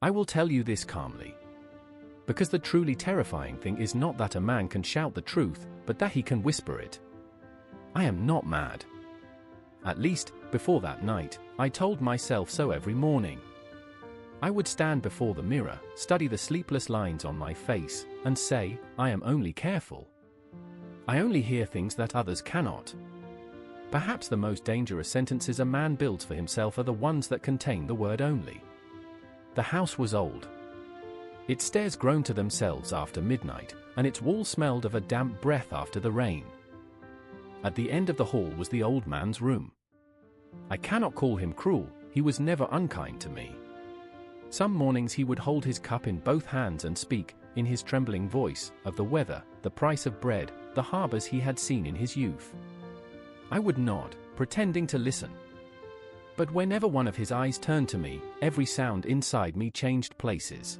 I will tell you this calmly. Because the truly terrifying thing is not that a man can shout the truth, but that he can whisper it. I am not mad. At least, before that night, I told myself so every morning. I would stand before the mirror, study the sleepless lines on my face, and say, I am only careful. I only hear things that others cannot. Perhaps the most dangerous sentences a man builds for himself are the ones that contain the word only. The house was old. Its stairs groaned to themselves after midnight, and its walls smelled of a damp breath after the rain. At the end of the hall was the old man's room. I cannot call him cruel, he was never unkind to me. Some mornings he would hold his cup in both hands and speak, in his trembling voice, of the weather, the price of bread, the harbors he had seen in his youth. I would nod, pretending to listen. But whenever one of his eyes turned to me, every sound inside me changed places.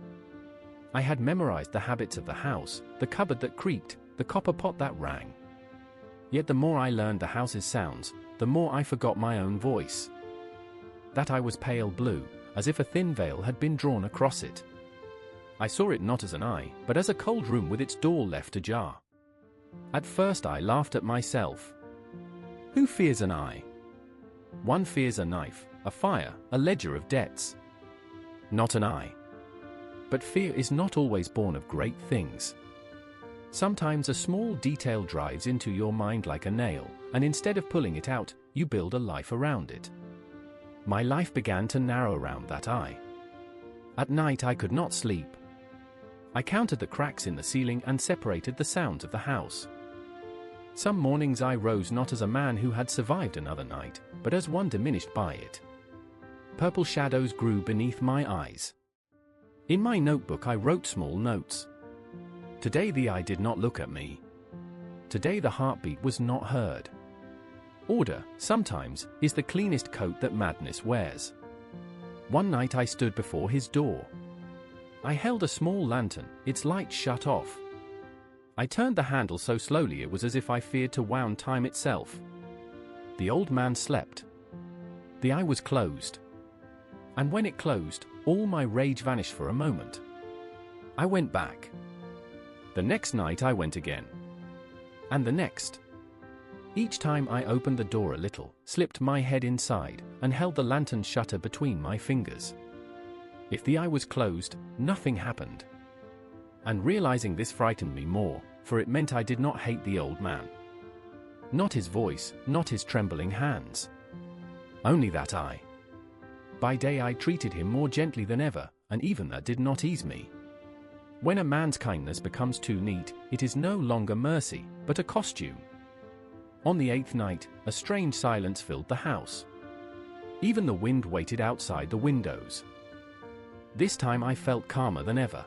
I had memorized the habits of the house, the cupboard that creaked, the copper pot that rang. Yet the more I learned the house's sounds, the more I forgot my own voice. That eye was pale blue, as if a thin veil had been drawn across it. I saw it not as an eye, but as a cold room with its door left ajar. At first I laughed at myself. Who fears an eye? One fears a knife, a fire, a ledger of debts. Not an eye. But fear is not always born of great things. Sometimes a small detail drives into your mind like a nail, and instead of pulling it out, you build a life around it. My life began to narrow around that eye. At night I could not sleep. I counted the cracks in the ceiling and separated the sounds of the house. Some mornings I rose not as a man who had survived another night, but as one diminished by it. Purple shadows grew beneath my eyes. In my notebook I wrote small notes. Today the eye did not look at me. Today the heartbeat was not heard. Order, sometimes, is the cleanest coat that madness wears. One night I stood before his door. I held a small lantern, its light shut off. I turned the handle so slowly it was as if I feared to wound time itself. The old man slept. The eye was closed. And when it closed, all my rage vanished for a moment. I went back. The next night I went again. And the next. Each time I opened the door a little, slipped my head inside, and held the lantern shutter between my fingers. If the eye was closed, nothing happened. And realizing this frightened me more, for it meant I did not hate the old man. Not his voice, not his trembling hands. Only that eye. By day I treated him more gently than ever, and even that did not ease me. When a man's kindness becomes too neat, it is no longer mercy, but a costume. On the 8th night, a strange silence filled the house. Even the wind waited outside the windows. This time I felt calmer than ever.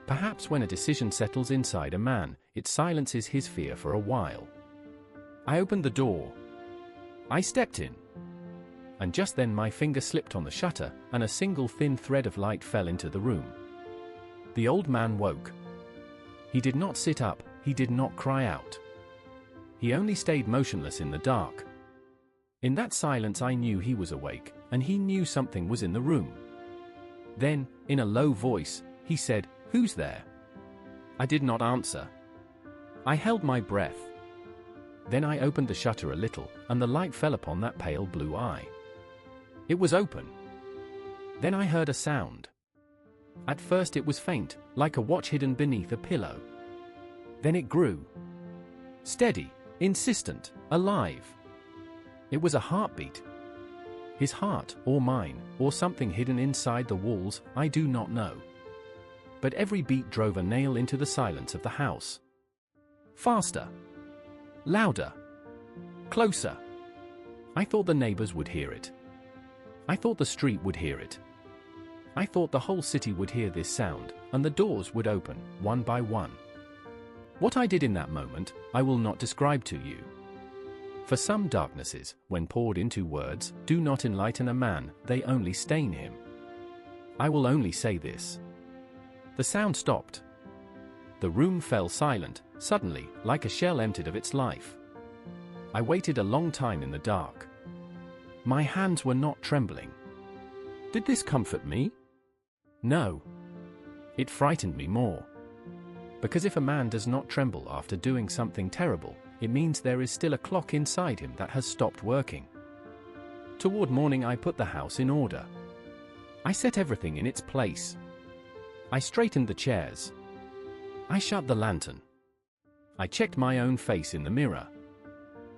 Perhaps when a decision settles inside a man, it silences his fear for a while. I opened the door. I stepped in. And just then my finger slipped on the shutter, and a single thin thread of light fell into the room. The old man woke. He did not sit up, he did not cry out. He only stayed motionless in the dark. In that silence I knew he was awake, and he knew something was in the room. Then, in a low voice, he said, "Who's there?" I did not answer. I held my breath. Then I opened the shutter a little, and the light fell upon that pale blue eye. It was open. Then I heard a sound. At first it was faint, like a watch hidden beneath a pillow. Then it grew. Steady, insistent, alive. It was a heartbeat. His heart, or mine, or something hidden inside the walls, I do not know. But every beat drove a nail into the silence of the house. Faster. Louder. Closer. I thought the neighbors would hear it. I thought the street would hear it. I thought the whole city would hear this sound, and the doors would open, one by one. What I did in that moment, I will not describe to you. For some darknesses, when poured into words, do not enlighten a man, they only stain him. I will only say this. The sound stopped. The room fell silent, suddenly, like a shell emptied of its life. I waited a long time in the dark. My hands were not trembling. Did this comfort me? No. It frightened me more. Because if a man does not tremble after doing something terrible, it means there is still a clock inside him that has stopped working. Toward morning I put the house in order. I set everything in its place. I straightened the chairs. I shut the lantern. I checked my own face in the mirror.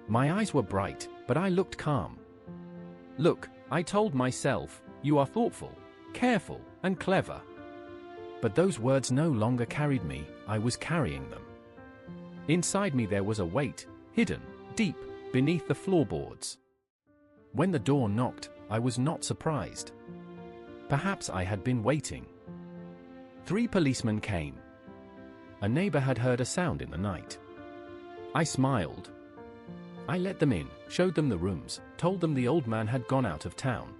My eyes were bright, but I looked calm. Look, I told myself, you are thoughtful, careful, and clever. But those words no longer carried me, I was carrying them. Inside me there was a weight, hidden, deep, beneath the floorboards. When the door knocked, I was not surprised. Perhaps I had been waiting. 3 policemen came. A neighbor had heard a sound in the night. I smiled. I let them in, showed them the rooms, told them the old man had gone out of town.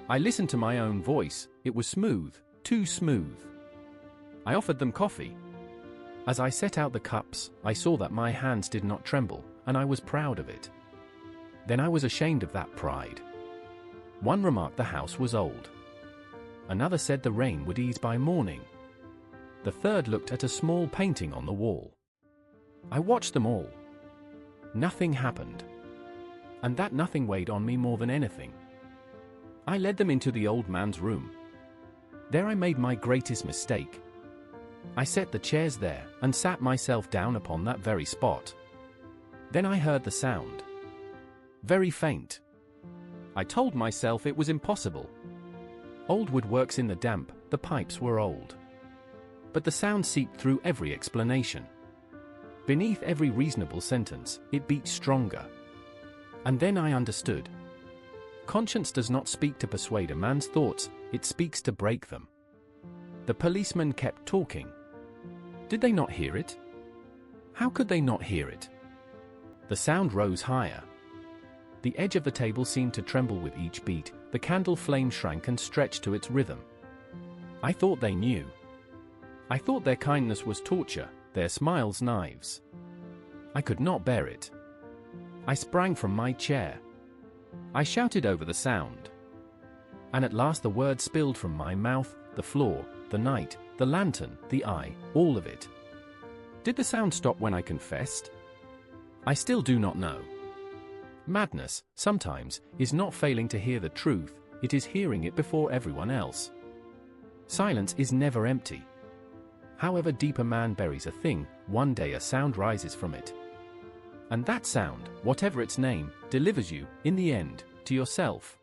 I listened to my own voice, it was smooth, too smooth. I offered them coffee. As I set out the cups, I saw that my hands did not tremble, and I was proud of it. Then I was ashamed of that pride. One remarked the house was old. Another said the rain would ease by morning. The third looked at a small painting on the wall. I watched them all. Nothing happened. And that nothing weighed on me more than anything. I led them into the old man's room. There I made my greatest mistake. I set the chairs there, and sat myself down upon that very spot. Then I heard the sound. Very faint. I told myself it was impossible. Old wood works in the damp, the pipes were old. But the sound seeped through every explanation. Beneath every reasonable sentence, it beat stronger. And then I understood. Conscience does not speak to persuade a man's thoughts, it speaks to break them. The policemen kept talking. Did they not hear it? How could they not hear it? The sound rose higher. The edge of the table seemed to tremble with each beat, the candle flame shrank and stretched to its rhythm. I thought they knew. I thought their kindness was torture, their smiles knives. I could not bear it. I sprang from my chair. I shouted over the sound. And at last the words spilled from my mouth, the floor, the night, the lantern, the eye, all of it. Did the sound stop when I confessed? I still do not know. Madness, sometimes, is not failing to hear the truth, it is hearing it before everyone else. Silence is never empty. However deep a man buries a thing, one day a sound rises from it. And that sound, whatever its name, delivers you, in the end, to yourself.